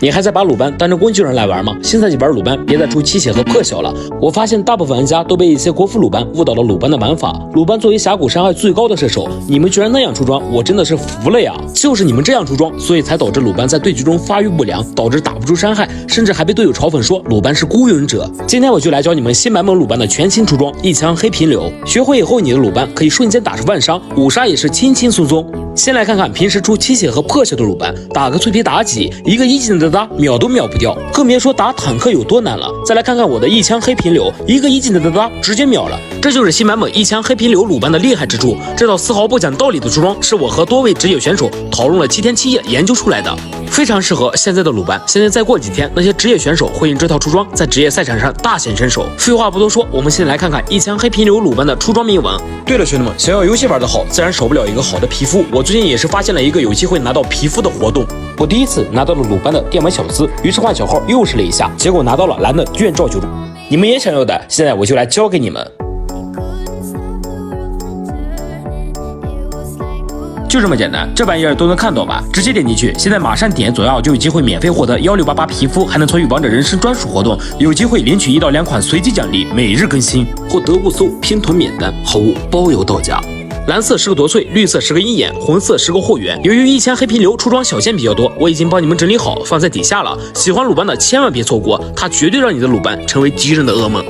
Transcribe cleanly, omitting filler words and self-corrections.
你还在把鲁班当成工具人来玩吗？新赛季玩鲁班别再出吸血和破晓了。我发现大部分玩家都被一些国服鲁班误导了鲁班的玩法。鲁班作为峡谷伤害最高的射手，你们居然那样出装，我真的是服了呀！就是你们这样出装，所以才导致鲁班在对局中发育不良，导致打不出伤害，甚至还被队友嘲讽说鲁班是孤勇者。今天我就来教你们新版本鲁班的全新出装一枪黑平流，学会以后你的鲁班可以瞬间打出万伤，5杀也是轻轻松松。先来看看平时出吸血和破晓的鲁班，打个脆皮妲己，一个一技能的哒秒都秒不掉，更别说打坦克有多难了。再来看看我的一枪黑平流，一个一技能的哒直接秒了。这就是新版本一枪黑平流鲁班的厉害之处。这套丝毫不讲道理的出装，是我和多位职业选手讨论了7天7夜研究出来的，非常适合现在的鲁班。相信再过几天，那些职业选手会用这套出装在职业赛场上大显身手。废话不多说，我们先来看看一枪黑平流鲁班的出装铭文。对了，兄弟们，想要游戏玩得好，自然少不了一个好的皮肤。我最近也是发现了一个有机会拿到皮肤的活动。我第一次拿到了鲁班的电玩小资，于是换小号又试了一下，结果拿到了蓝的卷罩9种。你们也想要的，现在我就来教给你们。就这么简单，这玩意儿都能看到吧？直接点进去，现在马上点左右就有机会免费获得1688皮肤，还能参与王者人生专属活动，有机会领取1到2款随机奖励，每日更新。获得物搜拼团免单，好物包邮到家。蓝色是个夺萃，绿色是个鹰眼，红色是个货源。由于一枪黑平流出装小线比较多，我已经帮你们整理好，放在底下了。喜欢鲁班的千万别错过，它绝对让你的鲁班成为敌人的噩梦。